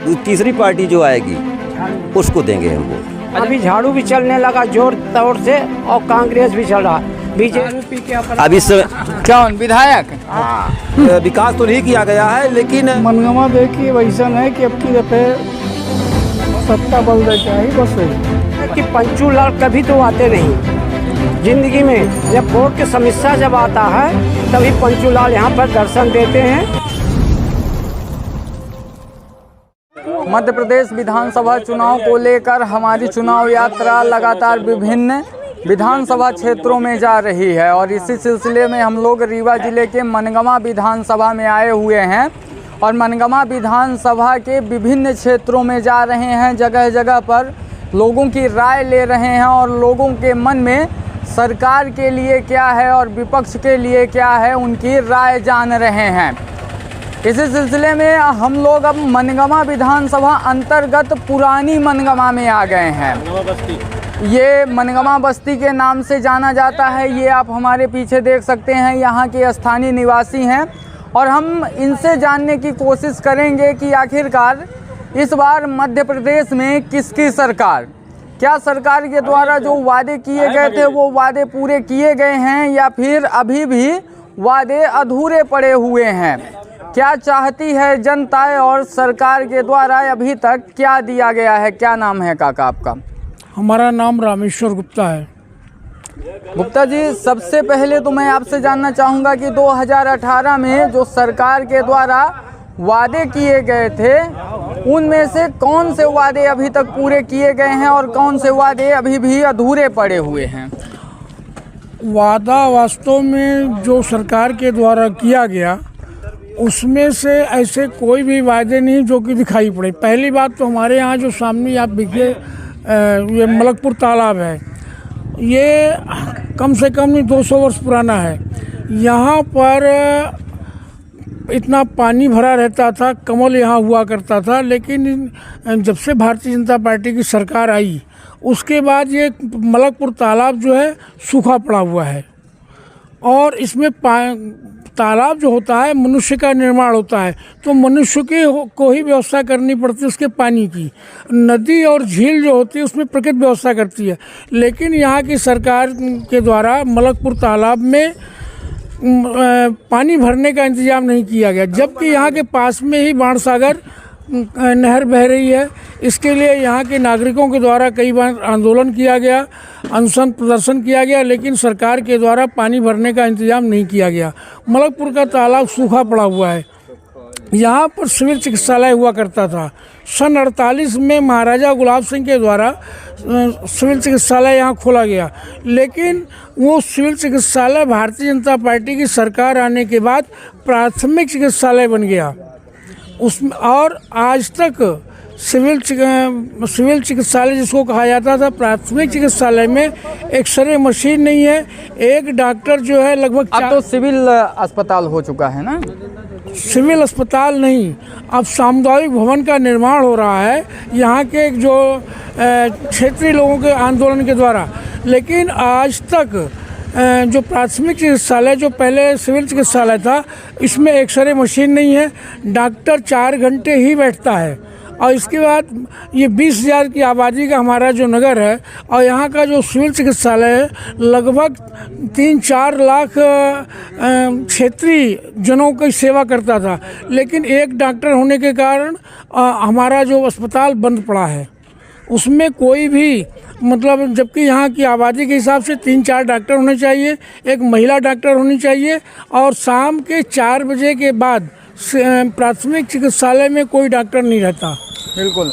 तीसरी पार्टी जो आएगी उसको देंगे हम वोट। अभी झाड़ू भी चलने लगा जोर तोड़ से और कांग्रेस भी चल रहा, बीजेपी के अब इस कौन विधायक? विकास तो नहीं किया गया है, लेकिन मनगमा देखिए वैसा है कि अब की दफे सत्ता बल दे चाहिए बस कि पंचू लाल कभी तो आते नहीं जिंदगी में। जब वोट की समस्या जब आता है तभी पंचू लाल यहाँ पर दर्शन देते हैं। मध्य प्रदेश विधानसभा चुनाव को लेकर हमारी चुनाव यात्रा लगातार विभिन्न विधानसभा क्षेत्रों में जा रही है और इसी सिलसिले में हम लोग रीवा जिले के मनगमा विधानसभा में आए हुए हैं और मनगमा विधानसभा के विभिन्न क्षेत्रों में जा रहे हैं। जगह जगह पर लोगों की राय ले रहे हैं और लोगों के मन में सरकार के लिए क्या है और विपक्ष के लिए क्या है उनकी राय जान रहे हैं। इसी सिलसिले में हम लोग अब मनगमा विधानसभा अंतर्गत पुरानी मनगमा में आ गए हैं। ये मनगमा बस्ती के नाम से जाना जाता है। ये आप हमारे पीछे देख सकते हैं, यहाँ के स्थानीय निवासी हैं और हम इनसे जानने की कोशिश करेंगे कि आखिरकार इस बार मध्य प्रदेश में किसकी सरकार, क्या सरकार के द्वारा जो वादे किए गए थे वो वादे पूरे किए गए हैं या फिर अभी भी वादे अधूरे पड़े हुए हैं। क्या चाहती है जनता और सरकार के द्वारा अभी तक क्या दिया गया है। क्या नाम है काका आपका? हमारा नाम रामेश्वर गुप्ता है। गुप्ता जी, सबसे पहले तो मैं आपसे जानना चाहूँगा कि 2018 में जो सरकार के द्वारा वादे किए गए थे उनमें से कौन से वादे अभी तक पूरे किए गए हैं और कौन से वादे अभी भी अधूरे पड़े हुए हैं? वादा वास्तव में जो सरकार के द्वारा किया गया उसमें से ऐसे कोई भी वादे नहीं जो कि दिखाई पड़े। पहली बात तो हमारे यहाँ जो सामने आप देखिए ये मलकपुर तालाब है, ये कम से कम 200 वर्ष पुराना है। यहाँ पर इतना पानी भरा रहता था, कमल यहाँ हुआ करता था, लेकिन जब से भारतीय जनता पार्टी की सरकार आई उसके बाद ये मलकपुर तालाब जो है सूखा पड़ा हुआ है और इसमें तालाब जो होता है मनुष्य का निर्माण होता है तो मनुष्य को ही व्यवस्था करनी पड़ती है उसके पानी की। नदी और झील जो होती है उसमें प्रकृति व्यवस्था करती है, लेकिन यहाँ की सरकार के द्वारा मलकपुर तालाब में पानी भरने का इंतजाम नहीं किया गया, जबकि यहाँ के पास में ही बाणसागर नहर बह रही है। इसके लिए यहाँ के नागरिकों के द्वारा कई बार आंदोलन किया गया, अनशन प्रदर्शन किया गया, लेकिन सरकार के द्वारा पानी भरने का इंतजाम नहीं किया गया। मलकपुर का तालाब सूखा पड़ा हुआ है। यहाँ पर सिविल चिकित्सालय हुआ करता था। सन 48 में महाराजा गुलाब सिंह के द्वारा सिविल चिकित्सालय यहाँ खोला गया, लेकिन वो सिविल चिकित्सालय भारतीय जनता पार्टी की सरकार आने के बाद प्राथमिक चिकित्सालय बन गया उसमें। और आज तक सिविल चिकित्सालय जिसको कहा जाता था प्राथमिक चिकित्सालय में एक्सरे मशीन नहीं है। एक डॉक्टर जो है लगभग अब तो सिविल अस्पताल हो चुका है ना? सिविल अस्पताल नहीं, अब सामुदायिक भवन का निर्माण हो रहा है यहाँ के जो क्षेत्रीय लोगों के आंदोलन के द्वारा। लेकिन आज तक जो प्राथमिक चिकित्सालय जो पहले सिविल चिकित्सालय था इसमें एक्सरे मशीन नहीं है, डॉक्टर 4 घंटे ही बैठता है। और इसके बाद ये 20,000 की आबादी का हमारा जो नगर है और यहाँ का जो सिविल चिकित्सालय है लगभग 3-4 लाख क्षेत्रीय जनों की सेवा करता था, लेकिन एक डॉक्टर होने के कारण हमारा जो अस्पताल बंद पड़ा है उसमें कोई भी मतलब, जबकि यहाँ की आबादी के हिसाब से 3-4 डॉक्टर होने चाहिए, एक महिला डॉक्टर होनी चाहिए और शाम के 4 बजे के बाद प्राथमिक चिकित्सालय में कोई डॉक्टर नहीं रहता। बिल्कुल,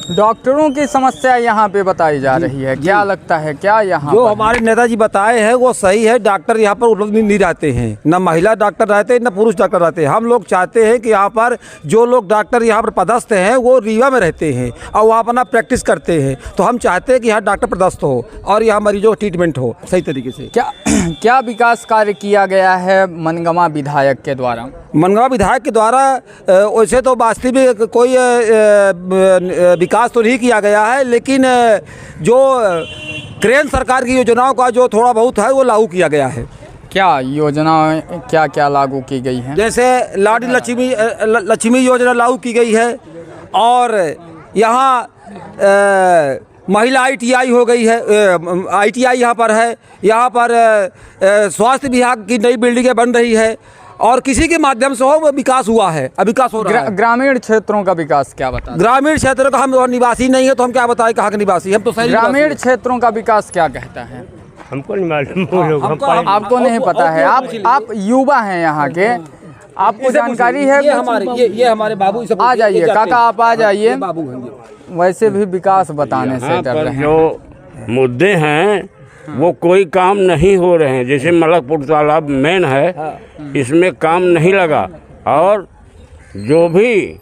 डॉक्टरों की समस्या यहाँ पे बताई जा रही है। क्या लगता है क्या यहाँ जो हमारे नेताजी बताए हैं वो सही है। डॉक्टर यहाँ पर उपलब्ध नहीं रहते हैं, न महिला डॉक्टर रहते हैं न पुरुष डॉक्टर रहते हैं। हम लोग चाहते हैं कि यहाँ पर जो लोग डॉक्टर यहाँ पर पदस्थ हैं वो रीवा में रहते हैं और वहाँ अपना प्रैक्टिस करते हैं, तो हम चाहते हैं कि यहाँ डॉक्टर पदस्थ हो और यहाँ मरीजों का ट्रीटमेंट हो सही तरीके से। क्या विकास कार्य किया गया है मनगमा विधायक के द्वारा? मनगमा विधायक के द्वारा वैसे तो वास्तविक कोई विकास तो नहीं किया गया है, लेकिन जो केंद्र सरकार की योजनाओं का जो थोड़ा बहुत है वो लागू किया गया है। क्या योजनाएं क्या क्या लागू की गई हैं? जैसे लाडली लक्ष्मी योजना लागू की गई है और यहाँ महिला ITI हो गई है, ITI यहाँ पर है। यहाँ पर स्वास्थ्य विभाग की नई बिल्डिंगें बन रही है और किसी के माध्यम से हो वो विकास हुआ है, विकास हो रहा है। ग्रामीण क्षेत्रों का विकास क्या बता? ग्रामीण क्षेत्रों का हम निवासी नहीं है तो हम क्या बताएं कहाँ के निवासी, हम तो सही ग्रामीण क्षेत्रों का विकास क्या कहता है? हमको नहीं मालूम, वो लोग आपको नहीं पता है? आप युवा हैं यहाँ के, आपको जानकारी है? ये हमारे बाबू आ जाइए काका, आप आ जाइए। बाबू हैं। वैसे भी विकास बताने से यहाँ डर पर रहे हैं। जो मुद्दे हैं वो कोई काम नहीं हो रहे हैं। जैसे मलकपुर तालाब मेन है, इसमें काम नहीं लगा और जो भी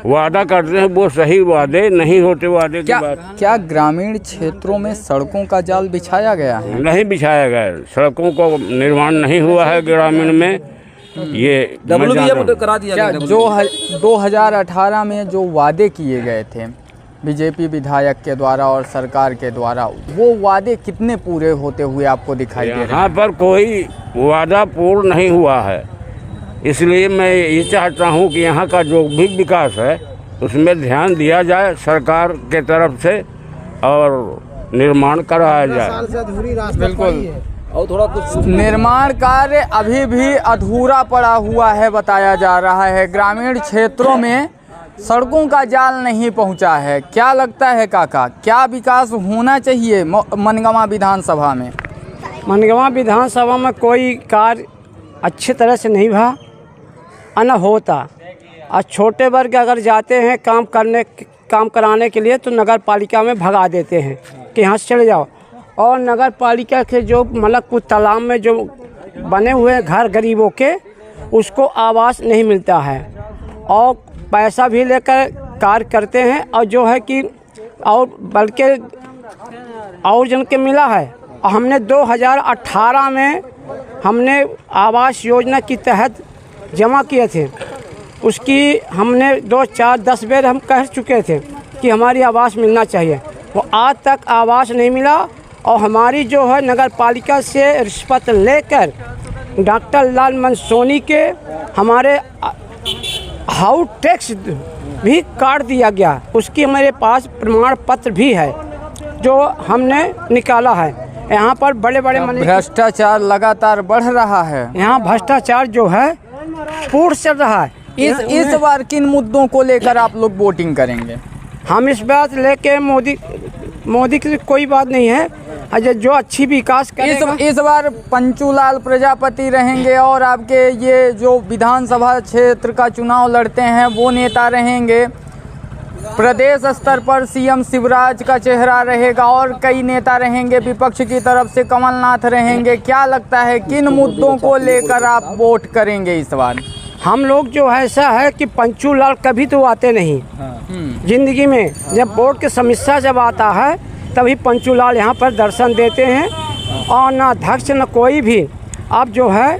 वादा करते हैं वो सही वादे नहीं होते। वादे की बात क्या ग्रामीण क्षेत्रों में सड़कों का जाल बिछाया गया है? नहीं बिछाया गया, सड़कों को निर्माण नहीं हुआ है ग्रामीण में। ये करा दिया क्या जो 2018 में जो वादे किए गए थे बीजेपी विधायक के द्वारा और सरकार के द्वारा, वो वादे कितने पूरे होते हुए आपको दिखाई दे रहे हैं? यहाँ पर कोई वादा पूर्ण नहीं हुआ है, इसलिए मैं ये चाहता हूँ कि यहाँ का जो भी विकास है उसमें ध्यान दिया जाए सरकार के तरफ से और निर्माण कराया जाए। बिल्कुल, और थोड़ा कुछ निर्माण कार्य अभी भी अधूरा पड़ा हुआ है बताया जा रहा है। ग्रामीण क्षेत्रों में सड़कों का जाल नहीं पहुंचा है। क्या लगता है काका, क्या विकास होना चाहिए मनगवा विधानसभा में? मनगवा विधानसभा में कोई कार्य अच्छी तरह से नहीं भा न होता। और छोटे वर्ग अगर जाते हैं काम कराने के लिए तो नगर पालिका में भगा देते हैं कि यहाँ से चले जाओ। और नगर पालिका के जो मलकपुर तालाब में जो बने हुए घर गरीबों के, उसको आवास नहीं मिलता है और पैसा भी लेकर कार्य करते हैं। और जो है कि और बल्कि और जन के मिला है। और हमने 2018 में हमने आवास योजना के तहत जमा किए थे, उसकी हमने 2, 4, 10 बार हम कह चुके थे कि हमारी आवास मिलना चाहिए। वो आज तक आवास नहीं मिला और हमारी जो है नगर पालिका से रिश्वत लेकर डॉक्टर लाल मंसोनी के हमारे हाउस टैक्स भी काट दिया गया। उसकी हमारे पास प्रमाण पत्र भी है जो हमने निकाला है। यहाँ पर बड़े बड़े भ्रष्टाचार लगातार बढ़ रहा है। यहाँ भ्रष्टाचार जो है पूर्ण चल रहा है। इस बार किन मुद्दों को लेकर आप लोग वोटिंग करेंगे? हम इस बात लेके मोदी की कोई बात नहीं है, जो अच्छी विकास करेगा। इस बार पंचूलाल प्रजापति रहेंगे और आपके ये जो विधानसभा क्षेत्र का चुनाव लड़ते हैं वो नेता रहेंगे। प्रदेश स्तर पर CM शिवराज का चेहरा रहेगा और कई नेता रहेंगे। विपक्ष की तरफ से कमलनाथ रहेंगे। क्या लगता है किन मुद्दों को लेकर आप वोट करेंगे इस बार? हम लोग जो है ऐसा है कि पंचूलाल कभी तो आते नहीं जिंदगी में। जब वोट की समस्या जब आता है तभी पंचूलाल यहाँ पर दर्शन देते हैं और ना अध्यक्ष न कोई भी। अब जो है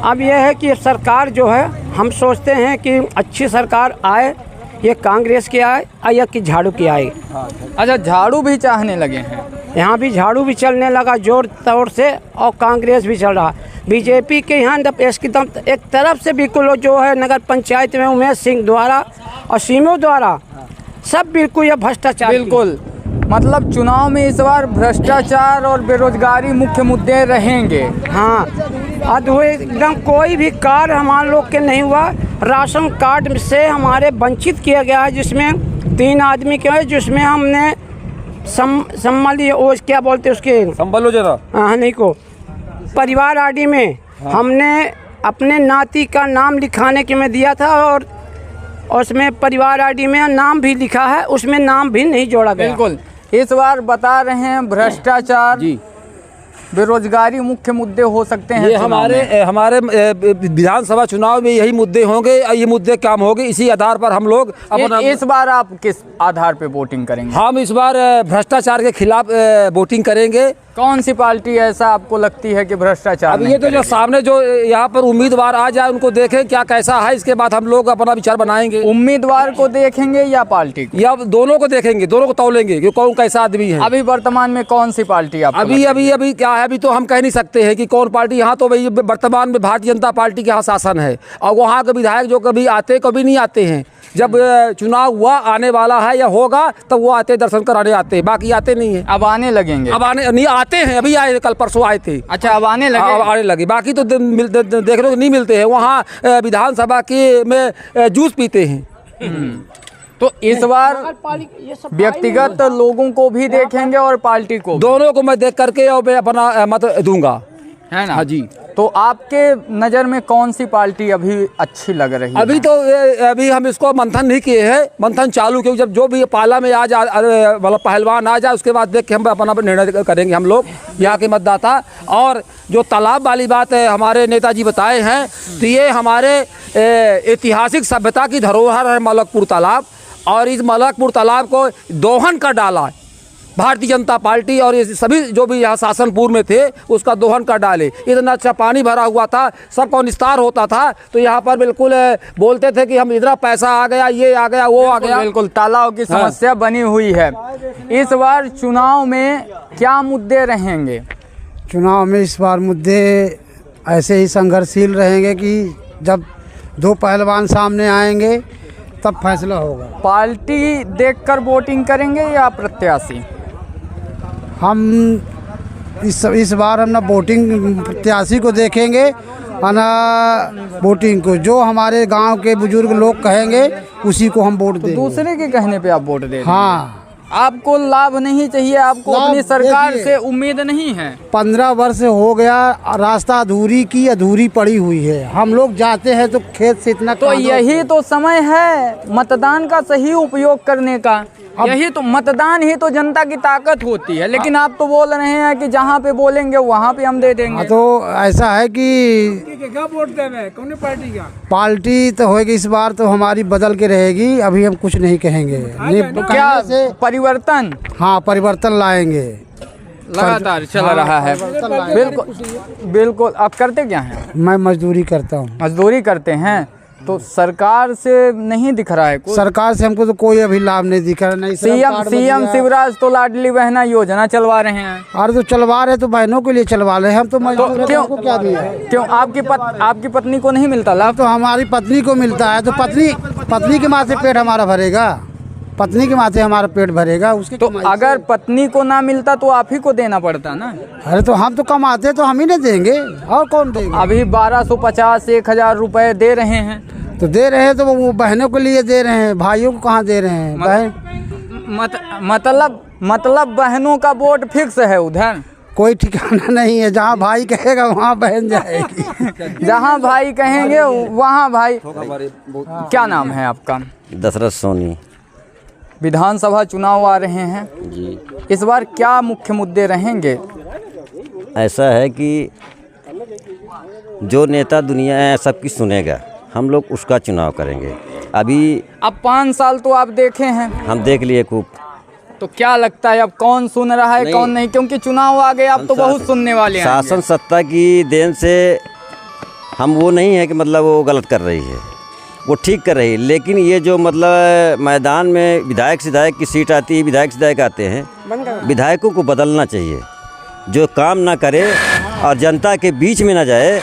अब यह है कि सरकार जो है हम सोचते हैं कि अच्छी सरकार आए, ये कांग्रेस की आए या कि झाड़ू की आए। अच्छा, झाड़ू भी चाहने लगे हैं? यहाँ भी झाड़ू भी चलने लगा जोर तौर से और कांग्रेस भी चल रहा। बीजेपी के यहाँ एकदम एक तरफ से बिल्कुल जो है नगर पंचायत में उमेश सिंह द्वारा और सीमो द्वारा सब बिल्कुल ये भ्रष्टाचार। बिल्कुल, मतलब चुनाव में इस बार भ्रष्टाचार और बेरोजगारी मुख्य मुद्दे रहेंगे। हाँ, अधूरे एकदम कोई भी कार्य हमारे लोग के नहीं हुआ। राशन कार्ड से हमारे वंचित किया गया है, जिसमें 3 आदमी के, जिसमें हमने क्या बोलते उसके संबल योजना, हाँ नहीं को परिवार आईडी में हमने अपने नाती का नाम लिखाने के में दिया था और उसमें परिवार आईडी में नाम भी लिखा है, उसमें नाम भी नहीं जोड़ा गया। बिल्कुल, इस बार बता रहे हैं भ्रष्टाचार जी, बेरोजगारी मुख्य मुद्दे हो सकते हैं। ये हमारे विधानसभा चुनाव में यही मुद्दे होंगे, ये मुद्दे काम होंगे। इसी आधार पर हम लोग इस बार आप किस आधार पे वोटिंग करेंगे? हम इस बार भ्रष्टाचार के खिलाफ वोटिंग करेंगे। कौन सी पार्टी ऐसा आपको लगती है कि भ्रष्टाचार अब ये तो जो सामने जो यहाँ पर उम्मीदवार आ जाए उनको देखें क्या कैसा है, इसके बाद हम लोग अपना विचार बनाएंगे। उम्मीदवार को देखेंगे या पार्टी को? या दोनों को देखेंगे, दोनों को तौलेंगे कि कौन कैसा आदमी है। अभी वर्तमान में कौन सी पार्टी आप? अभी क्या है अभी तो हम कह नहीं सकते हैं कि कौन पार्टी। यहाँ तो भाई वर्तमान में भारतीय जनता पार्टी के यहाँ शासन है, और वहाँ के विधायक जो कभी आते कभी नहीं आते हैं। जब चुनाव हुआ आने वाला है या होगा तब वो आते, दर्शन कराने आते हैं, बाकी आते नहीं है। अब आने लगेंगे? अब आने नहीं आते हैं, अभी आए, कल परसों आए थे। अच्छा, अब आने लगे? अब आने लगे, बाकी तो देख लो नहीं मिलते हैं। वहाँ विधानसभा के में जूस पीते हैं। तो इस बार व्यक्तिगत लोगों को भी देखेंगे और पार्टी को? दोनों को मैं देख करके और मैं अपना मत दूंगा, है ना? हाँ जी। तो आपके नज़र में कौन सी पार्टी अभी अच्छी लग रही है? अभी तो अभी हम इसको मंथन नहीं किए हैं, मंथन चालू, क्योंकि जब जो भी पाला में आ जाए, मतलब पहलवान आ जाए, उसके बाद देख के हम अपना निर्णय करेंगे हम लोग यहाँ के मतदाता। और जो तालाब वाली बात है हमारे नेताजी बताए हैं, तो ये हमारे ऐतिहासिक सभ्यता की धरोहर है मलकपुर तालाब, और इस मलकपुर तालाब को दोहन कर डाला भारतीय जनता पार्टी, और ये सभी जो भी यहाँ शासनपुर में थे उसका दोहन कर डाले। इतना अच्छा पानी भरा हुआ था, सबका निस्तार होता था, तो यहाँ पर बिल्कुल बोलते थे कि हम इतना पैसा आ गया, ये आ गया, वो आ गया। बिल्कुल तालाब की समस्या बनी हुई है। इस बार चुनाव में क्या मुद्दे रहेंगे? चुनाव में इस बार मुद्दे ऐसे ही संघर्षशील रहेंगे कि जब दो पहलवान सामने आएंगे तब फैसला होगा। पार्टी देखकर वोटिंग करेंगे या प्रत्याशी? हम इस बार हम ना वोटिंग प्रत्याशी को देखेंगे और ना वोटिंग को। जो हमारे गांव के बुजुर्ग लोग कहेंगे उसी को हम वोट देंगे। दूसरे के कहने पे आप वोट दे? हाँ। आपको लाभ नहीं चाहिए? आपको अपनी सरकार से उम्मीद नहीं है? 15 वर्ष हो गया, रास्ता अधूरी पड़ी हुई है। हम लोग जाते हैं तो खेत से इतना, तो यही तो समय है मतदान का सही उपयोग करने का। यही तो मतदान ही तो जनता की ताकत होती है। लेकिन आप तो बोल रहे हैं कि जहाँ पे बोलेंगे वहाँ पे हम दे देंगे। तो ऐसा है कि वोट देवे कौन पार्टी का? पार्टी तो होगी इस बार, तो हमारी बदल के रहेगी। अभी हम कुछ नहीं कहेंगे। क्या परिवर्तन? हाँ, परिवर्तन लाएंगे, लगातार चल रहा है। बिल्कुल बिल्कुल। आप करते क्या हैं? मैं मजदूरी करता हूँ। मजदूरी करते हैं, तो सरकार से नहीं दिख रहा है कुछ? सरकार से हमको तो कोई अभी लाभ नहीं दिख रहा। नहीं, सीएम शिवराज तो लाडली बहना योजना चलवा रहे हैं। अरे तो चलवा रहे, तो बहनों के लिए चलवा रहे हैं। हम तो मजदूर हैं, तो हमको क्या दिया? क्यों आपकी पत्नी को नहीं मिलता लाभ? तो हमारी पत्नी को मिलता है, तो पत्नी के माथे पेट हमारा भरेगा, पत्नी के माथे हमारा पेट भरेगा उसके। तो अगर पत्नी को ना मिलता तो आप ही को देना पड़ता ना? अरे तो हम तो कमाते तो हम ही नहीं देंगे, और कौन देंगे? अभी 1250 1000 रुपए दे रहे हैं। तो दे रहे हैं, तो वो बहनों के लिए दे रहे हैं, भाइयों को कहाँ दे रहे हैं? मतलब बहनों का वोट फिक्स है उधर? कोई ठिकाना नहीं है, जहाँ भाई कहेगा वहाँ बहन जाएगी। जहाँ भाई कहेंगे वहाँ भाई। क्या नाम है आपका? दशरथ सोनी। विधानसभा चुनाव आ रहे हैं जी। इस बार क्या मुख्य मुद्दे रहेंगे? ऐसा है कि जो नेता दुनिया सबकी सुनेगा, हम लोग उसका चुनाव करेंगे। अभी अब 5 साल तो आप देखे हैं। हम देख लिए खूब। तो क्या लगता है अब कौन सुन रहा है कौन नहीं? क्योंकि चुनाव आ गए, अब तो बहुत सुनने वाले हैं। शासन सत्ता की देन से हम वो नहीं है कि मतलब वो गलत कर रही है, वो ठीक कर रही है। लेकिन ये जो मतलब मैदान में विधायक सिधायक की सीट आती है, विधायक सिधायक आते हैं, विधायकों को बदलना चाहिए। जो काम ना करे और जनता के बीच में ना जाए,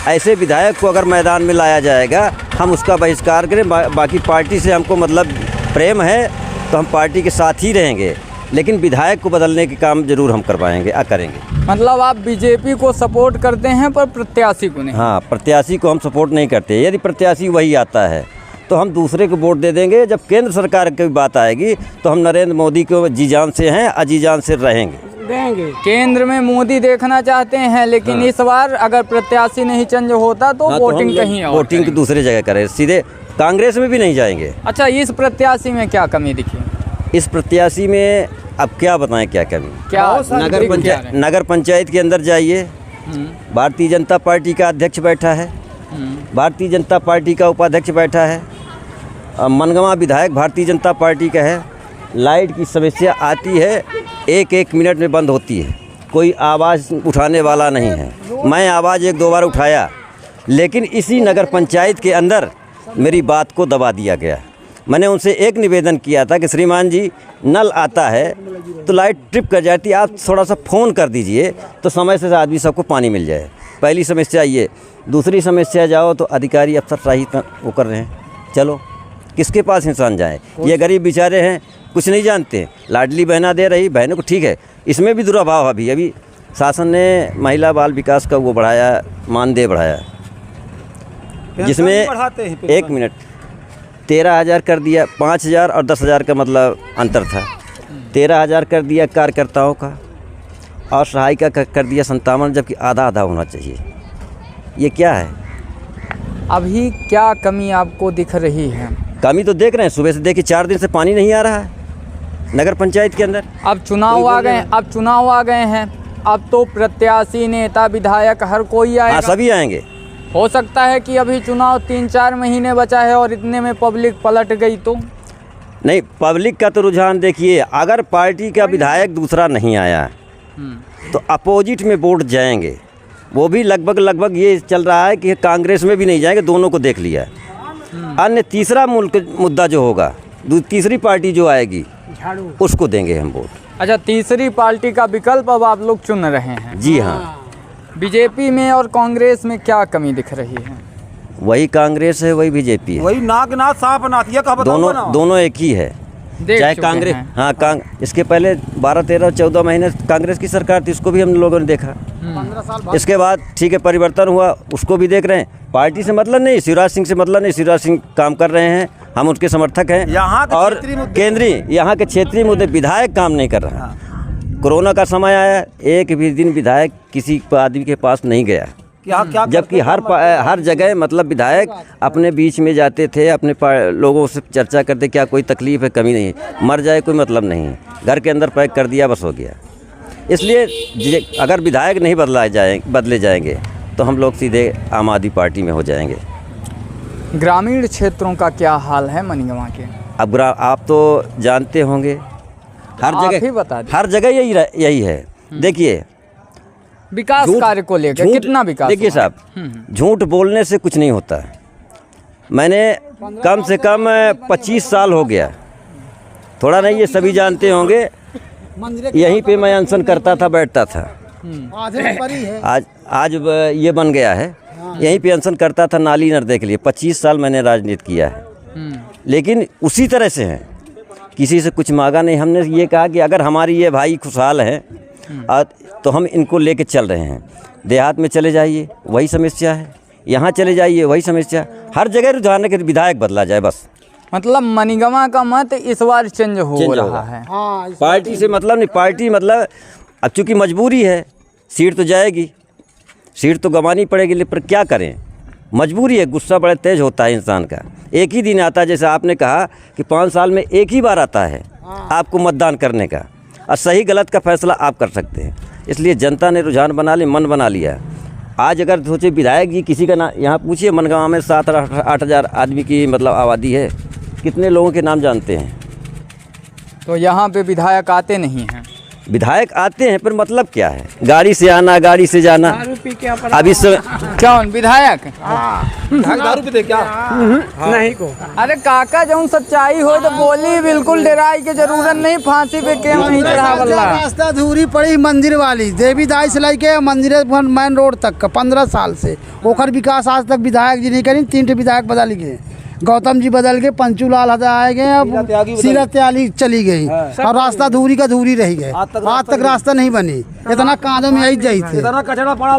ऐसे विधायक को अगर मैदान में लाया जाएगा हम उसका बहिष्कार करें। बाकी पार्टी से हमको मतलब प्रेम है तो हम पार्टी के साथ ही रहेंगे, लेकिन विधायक को बदलने के काम जरूर हम करवाएंगे, करेंगे। मतलब आप बीजेपी को सपोर्ट करते हैं पर प्रत्याशी को नहीं? हाँ, प्रत्याशी को हम सपोर्ट नहीं करते। यदि प्रत्याशी वही आता है तो हम दूसरे को वोट दे देंगे। जब केंद्र सरकार की बात आएगी तो हम नरेंद्र मोदी को जी जान से हैं, अजी जान से रहेंगे। केंद्र में मोदी देखना चाहते हैं, लेकिन हाँ। इस बार अगर प्रत्याशी नहीं चेंज होता तो वोटिंग कहीं और, वोटिंग दूसरे जगह करें, सीधे कांग्रेस में भी नहीं जाएंगे। अच्छा, इस प्रत्याशी में क्या कमी दिखी? इस प्रत्याशी में अब क्या बताएं क्या कमी? क्या नगर पंचायत के अंदर जाइए, भारतीय जनता पार्टी का अध्यक्ष बैठा है, भारतीय जनता पार्टी का उपाध्यक्ष बैठा है, मनगवा विधायक भारतीय जनता पार्टी का है। लाइट की समस्या आती है, 1-1 मिनट में बंद होती है, कोई आवाज़ उठाने वाला नहीं है। मैं आवाज़ 1-2 बार उठाया, लेकिन इसी नगर पंचायत के अंदर मेरी बात को दबा दिया गया। मैंने उनसे एक निवेदन किया था कि श्रीमान जी, नल आता है तो लाइट ट्रिप कर जाती है। आप थोड़ा सा फ़ोन कर दीजिए तो समय से आदमी सबको पानी मिल जाए। पहली समस्या ये। दूसरी समस्या जाओ तो अधिकारी अफसरशाही वो कर रहे हैं। चलो किसके पास इंसान जाए? ये गरीब बेचारे हैं, कुछ नहीं जानते। लाडली बहना दे रही बहनों को, ठीक है, इसमें भी दुराभाव अभी शासन ने महिला बाल विकास का वो बढ़ाया, मानदेय बढ़ाया, जिसमें 1 मिनट 13,000 कर दिया। 5,000 और 10,000 का मतलब अंतर था। 13,000 कर दिया कार्यकर्ताओं का और सहायिका का कर दिया 57, जबकि आधा आधा होना चाहिए। ये क्या है? अभी क्या कमी आपको दिख रही है? कमी तो देख रहे हैं, सुबह से देखिए 4 दिन से पानी नहीं आ रहा है नगर पंचायत के अंदर। अब चुनाव आ गए हैं, अब तो प्रत्याशी, नेता, विधायक हर कोई आएगा। हाँ, सभी आएंगे। हो सकता है कि अभी चुनाव 3-4 महीने बचा है और इतने में पब्लिक पलट गई तो? नहीं, पब्लिक का तो रुझान देखिए, अगर पार्टी का विधायक दूसरा नहीं आया तो अपोजिट में वोट जाएंगे। वो भी लगभग ये चल रहा है कि कांग्रेस में भी नहीं जाएंगे, दोनों को देख लिया। अन्य तीसरा मुद्दा जो होगा, तीसरी पार्टी जो आएगी उसको देंगे हम वोट। अच्छा, तीसरी पार्टी का विकल्प अब आप लोग चुन रहे हैं? जी हाँ। बीजेपी में और कांग्रेस में क्या कमी दिख रही है? वही कांग्रेस है, वही बीजेपी है, वही नाक नाथ सांप नाथिया का दोनों एक ही है। चाहे कांग्रेस, हाँ, इसके पहले 12, 13, 14 महीने कांग्रेस की सरकार थी, उसको भी हम लोगों ने देखा। 15 साल इसके बाद ठीक है परिवर्तन हुआ, उसको भी देख रहे हैं। पार्टी से मतलब नहीं, शिवराज सिंह से मतलब नहीं, शिवराज सिंह काम कर रहे हैं, हम उनके समर्थक हैं। और केंद्रीय यहाँ के क्षेत्रीय मुद्दे विधायक काम नहीं कर रहा। कोरोना का समय आया, एक भी दिन विधायक किसी आदमी के पास नहीं गया, जबकि हर जगह मतलब विधायक अपने बीच में जाते थे, अपने लोगों से चर्चा करते, क्या कोई तकलीफ है, कमी नहीं है, मर जाए कोई मतलब नहीं है, घर के अंदर पैक कर दिया बस हो गया। इसलिए अगर विधायक नहीं बदले जाएंगे तो हम लोग सीधे आम आदमी पार्टी में हो जाएंगे। ग्रामीण क्षेत्रों का क्या हाल है मनिगवा के? अब आप तो जानते होंगे, हर जगह यही है। देखिए विकास कार्य को लेकर कितना विकास? देखिए साहब, झूठ बोलने से कुछ नहीं होता। मैंने कम से कम 25 साल हो गया, थोड़ा नहीं, ये सभी जानते होंगे, यहीं पे मैं अनशन करता था, बैठता था। आज ये बन गया है, यहीं पे अनशन करता था नाली नर्दे के लिए। 25 साल मैंने राजनीति किया है, लेकिन उसी तरह से हैं, किसी से कुछ मांगा नहीं। हमने ये कहा कि अगर हमारी ये भाई खुशहाल हैं तो हम इनको लेके चल रहे हैं। देहात में चले जाइए वही समस्या है, यहाँ चले जाइए वही समस्या, हर जगह रुझान के विधायक बदला जाए बस। मतलब मनिगवा का मत इस बार चेंज हो रहा है। पार्टी से मतलब नहीं, पार्टी मतलब अब चूँकि मजबूरी है, सीट तो जाएगी, सीट तो गंवानी पड़ेगी, पर क्या करें, मजबूरी है। गुस्सा बड़ा तेज होता है इंसान का, एक ही दिन आता है, जैसे आपने कहा कि 5 साल में एक ही बार आता है आपको मतदान करने का, और सही गलत का फैसला आप कर सकते हैं। इसलिए जनता ने रुझान बना लिया, मन बना लिया। आज अगर सोचे विधायक जी किसी का नाम यहाँ पूछिए, मनगांव में 7-8 हज़ार आदमी की मतलब आबादी है, कितने लोगों के नाम जानते हैं? तो यहाँ पे विधायक आते नहीं हैं। विधायक आते हैं पर मतलब क्या है, गाड़ी से आना, गाड़ी से जाना। अब इस कौन विधायक? दारू पीते क्या? नहीं को। अरे काका, जब सच्चाई हो तो बोली, बिल्कुल डराई की जरूरत नहीं, फांसी पे क्यों नहीं चढ़ा वाला। रास्ता अधूरी पड़ी मंदिर वाली देवी दाई से लेके मंदिर मेन रोड तक का 15 साल से ओखर विकास आज तक विधायक जी नहीं करी। 3 विधायक बदल गए, गौतम जी बदल गए, पंचूलाल आए गए, अब सीरत त्यागी चली गई, और रास्ता धूरी का धूरी रह गए। आज तक रास्ता नहीं बनी, इतना कांधों में आई जाई थे, इतना कचरा पड़ा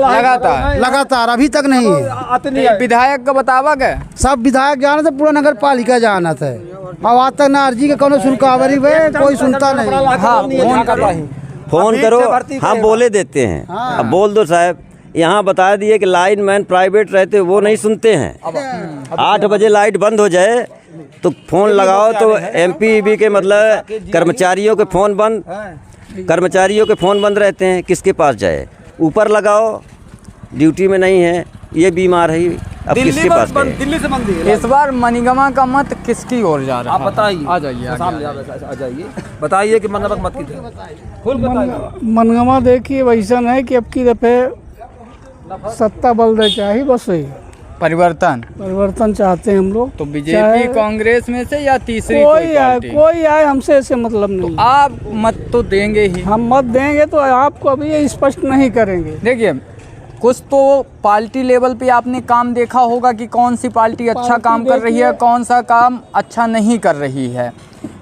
लगातार अभी तक नहीं है। विधायक का बतावा गए, सब विधायक जाना था, पूरा नगर पालिका जाना था, अब आज तक ना अर्जी के कोनो सुनकावरी कोई सुनता नहीं। फोन करो, हम बोले देते हैं, अब बोल दो साहब, यहाँ बता दिए कि लाइन मैन प्राइवेट रहते वो नहीं सुनते हैं। 8 बजे लाइट बंद हो जाए तो फ़ोन लगाओ तो एमपीईबी के मतलब कर्मचारियों के फ़ोन बंद रहते हैं, किसके पास जाए? ऊपर लगाओ, ड्यूटी में नहीं है, ये बीमार है, अब किसके पास जाए? दिल्ली से बंद है। इस बार मनिगवा का मत किसकी ओर जा रहा है? आप बताइए, आ जाइए, सामने आ जाइए, बताइए कि मनगवा मत की। मनगवा देखिए वैसा है कि अब की दफे सत्ता बल दे चाहिए, बस वही परिवर्तन चाहते हैं हम लोग। तो बीजेपी कांग्रेस में से या तीसरी कोई आए हमसे ऐसे मतलब नहीं। आप मत तो देंगे ही। हम मत देंगे तो आपको अभी ये स्पष्ट नहीं करेंगे। देखिए कुछ तो पार्टी लेवल पे आपने काम देखा होगा कि कौन सी पार्टी अच्छा काम कर रही है, कौन सा काम अच्छा नहीं कर रही है।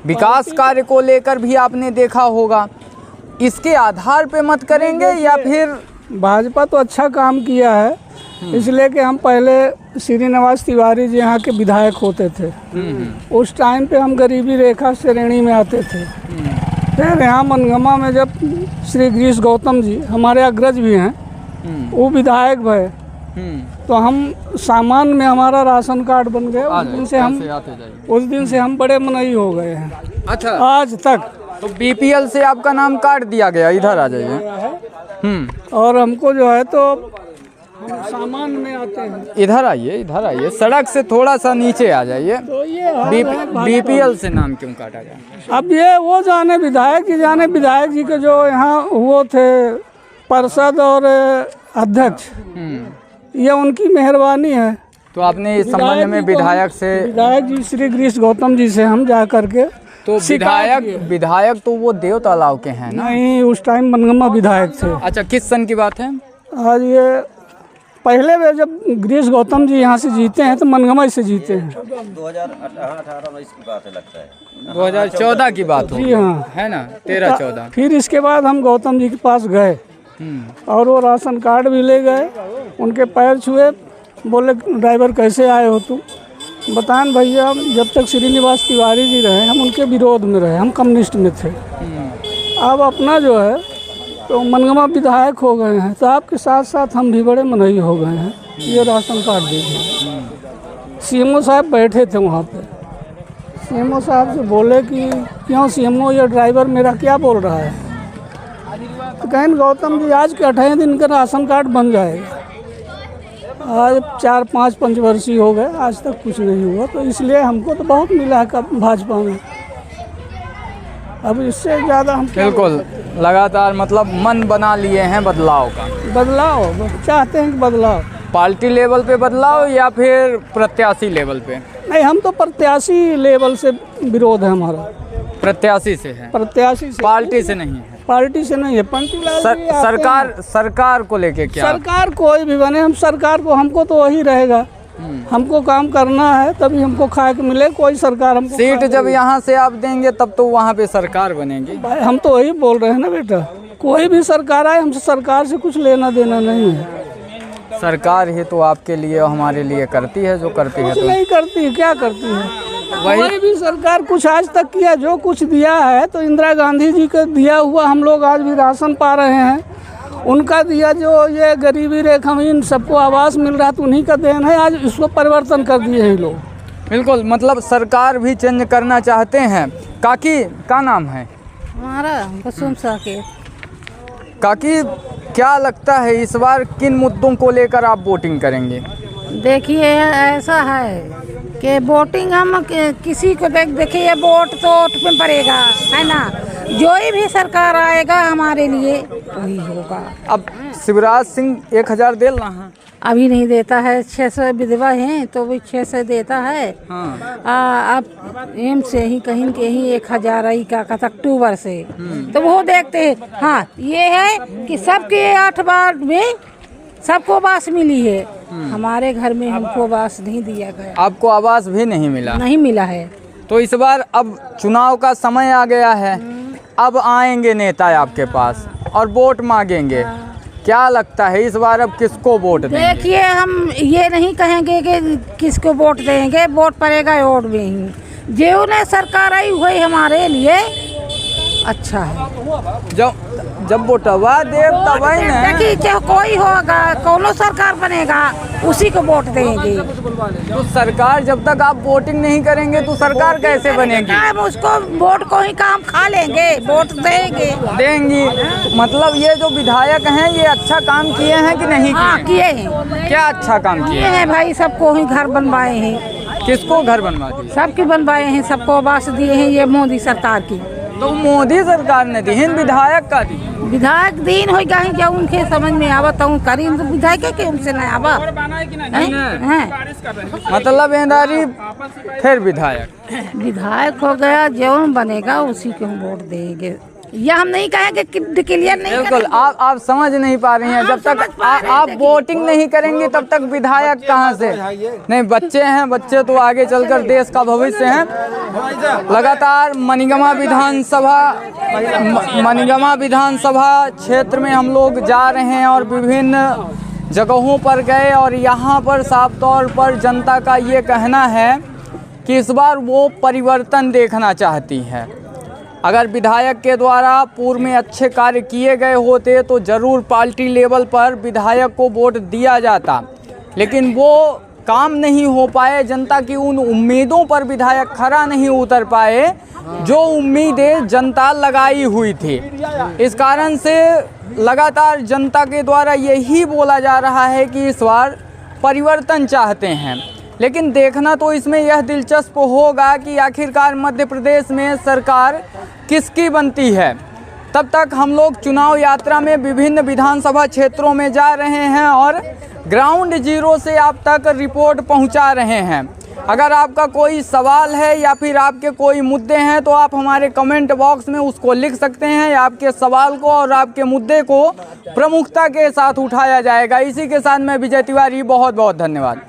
विकास कार्य को लेकर भी आपने देखा होगा। इसके आधार पे मत करेंगे या फिर भाजपा तो अच्छा काम किया है, इसलिए कि हम पहले श्रीनिवास तिवारी जी यहाँ के विधायक होते थे। उस टाइम पे हम गरीबी रेखा श्रेणी में आते थे। फिर यहाँ मनगमा में जब श्री गिरीश गौतम जी हमारे अग्रज भी हैं, वो विधायक भय, तो हम सामान में हमारा राशन कार्ड बन गए। उस दिन से हम बड़े मनई हो गए हैं। अच्छा, आज तक तो बीपीएल से आपका नाम काट दिया गया। इधर आ जाइए। और हमको जो है तो सामान में आते हैं। इधर आइए, सड़क से थोड़ा सा नीचे आ जाइए। तो ये बीपीएल से नाम क्यों काटा गया? अब ये वो जाने विधायक जी के जो यहाँ वो थे पार्षद और अध्यक्ष, ये उनकी मेहरबानी है। तो आपने इस संबंध में विधायक जी श्री गिरीश गौतम जी से हम जा करके तो विधायक तो वो देव तालाब के हैं ना? नहीं, उस टाइम मनगमा विधायक थे। अच्छा, किस सन की बात है? आज ये पहले वे जब गिरीश गौतम जी यहाँ से जीते हैं तो मनगमा से जीते हैं। 2018-19 की बात है लगता है। 2014 की बात जी हाँ, है ना, 13-14। फिर इसके बाद हम गौतम जी के पास गए और वो राशन कार्ड भी ले गए, उनके पैर छुए, बोले ड्राइवर कैसे आए हो तुम? बताएं भैया, जब तक श्रीनिवास तिवारी जी रहे हम उनके विरोध में रहे, हम कम्युनिस्ट में थे। अब अपना जो है तो मनगमा विधायक हो गए हैं, तो आपके साथ साथ हम भी बड़े मनई हो गए हैं। ये राशन कार्ड दीजिए। सीएमओ साहब बैठे थे वहाँ पे, सीएमओ साहब से बोले कि क्यों सीएमओ, ये ड्राइवर मेरा क्या बोल रहा है? तो कहें गौतम जी आज के 28 दिन का राशन कार्ड बन जाएगा। आज 4-5 पंचवर्षीय हो गए, आज तक कुछ नहीं हुआ। तो इसलिए हमको तो बहुत मिला है भाजपा में। अब इससे ज़्यादा हम बिल्कुल लगातार मतलब मन बना लिए हैं बदलाव चाहते हैं कि बदलाव पार्टी लेवल पे बदलाव या फिर प्रत्याशी लेवल पे? नहीं, हम तो प्रत्याशी लेवल से विरोध है हमारा। प्रत्याशी से है? प्रत्याशी से, पार्टी से नहीं है। पार्टी से नहीं है। पंचूलाल सरकार को लेके क्या? सरकार कोई भी बने, हम सरकार को, हमको तो वही रहेगा। हमको काम करना है तभी हमको खाए को मिले। कोई सरकार हमको सीट जब यहाँ से आप देंगे तब तो वहाँ पे सरकार बनेगी। भाई हम तो वही बोल रहे हैं ना बेटा, कोई भी सरकार आए, हमसे सरकार से कुछ लेना देना नहीं है। सरकार ही तो आपके लिए और हमारे लिए करती है जो करती है। कुछ नहीं करती, क्या करती है? वही भी सरकार कुछ आज तक किया, जो कुछ दिया है तो इंदिरा गांधी जी का दिया हुआ हम लोग आज भी राशन पा रहे हैं। उनका दिया जो ये गरीबी रेखा में इन सबको आवास मिल रहा तो उन्हीं का देन है। आज इसको परिवर्तन कर दिए हैं लोग। बिल्कुल, मतलब सरकार भी चेंज करना चाहते हैं। काकी का नाम है हमारा? कुसुम साकेत। काकी, क्या लगता है इस बार किन मुद्दों को लेकर आप वोटिंग करेंगे? देखिए ऐसा है कि वोटिंग हम किसी को देखिए, वोट तो वोट में पड़ेगा, है ना? जो भी सरकार आएगा हमारे लिए वही होगा। अब शिवराज सिंह 1000 दे रहा है, अभी नहीं देता है। 600 विधवा हैं तो भी 600 देता है। हाँ। अब एम से ही कहीं 1000 आई का अक्टूबर से, तो वो देखते हैं। हाँ, ये है कि सबके 8 बार में सबको आवास मिली है। हमारे घर में हमको आवास नहीं दिया गया। आपको आवास भी नहीं मिला? नहीं मिला है। तो इस बार अब चुनाव का समय आ गया है, अब आएंगे नेता आपके पास और वोट मांगेंगे। क्या लगता है इस बार अब किसको वोट देंगे? देखिए, हम ये नहीं कहेंगे कि किसको वोट देंगे, वोट पड़ेगा वोट में ही। जो ने सरकार आई वही हमारे लिए अच्छा है। जब वोटवा देव तब देखिए, चाहे कोई होगा, कौनो सरकार बनेगा, उसी को वोट देंगे। तो सरकार जब तक आप वोटिंग नहीं करेंगे तो सरकार कैसे बनेगी? हम उसको वोट को ही काम खा लेंगे, वोट देंगी। मतलब ये जो विधायक हैं ये अच्छा काम किए हैं कि नहीं? हाँ, किए हैं। क्या अच्छा काम किए हैं भाई? सबको ही घर बनवाए हैं। किसको घर बनवा दिए? सबके बनवाए हैं, सबको आवास दिए हैं। ये मोदी सरकार की तो मोदी सरकार ने दी, हिंद विधायक का दी। विधायक दीन हो कहीं क्या उनके समझ में आवत हूँ करी तो विधायक के उनसे नहीं आवा मतलब एंदारी फिर विधायक हो गया, जो बनेगा उसी को हम वोट देंगे। या हम नहीं कहेंगे कि क्लियर नहीं बिल्कुल। आप समझ नहीं पा रही हैं, जब तक आप वोटिंग नहीं करेंगी तब तक विधायक कहाँ से। नहीं, बच्चे हैं, बच्चे तो आगे चलकर देश का भविष्य हैं। लगातार मनीगमा विधानसभा क्षेत्र में हम लोग जा रहे हैं और विभिन्न जगहों पर गए और यहाँ पर साफ तौर पर जनता का ये कहना है कि इस बार वो परिवर्तन देखना चाहती है। अगर विधायक के द्वारा पूर्व में अच्छे कार्य किए गए होते तो ज़रूर पार्टी लेवल पर विधायक को वोट दिया जाता, लेकिन वो काम नहीं हो पाए। जनता की उन उम्मीदों पर विधायक खरा नहीं उतर पाए जो उम्मीदें जनता लगाई हुई थी। इस कारण से लगातार जनता के द्वारा यही बोला जा रहा है कि इस बार परिवर्तन चाहते हैं। लेकिन देखना तो इसमें यह दिलचस्प होगा कि आखिरकार मध्य प्रदेश में सरकार किसकी बनती है। तब तक हम लोग चुनाव यात्रा में विभिन्न विधानसभा क्षेत्रों में जा रहे हैं और ग्राउंड जीरो से आप तक रिपोर्ट पहुंचा रहे हैं। अगर आपका कोई सवाल है या फिर आपके कोई मुद्दे हैं तो आप हमारे कमेंट बॉक्स में उसको लिख सकते हैं। आपके सवाल को और आपके मुद्दे को प्रमुखता के साथ उठाया जाएगा। इसी के साथ मैं विजय तिवारी, बहुत बहुत धन्यवाद।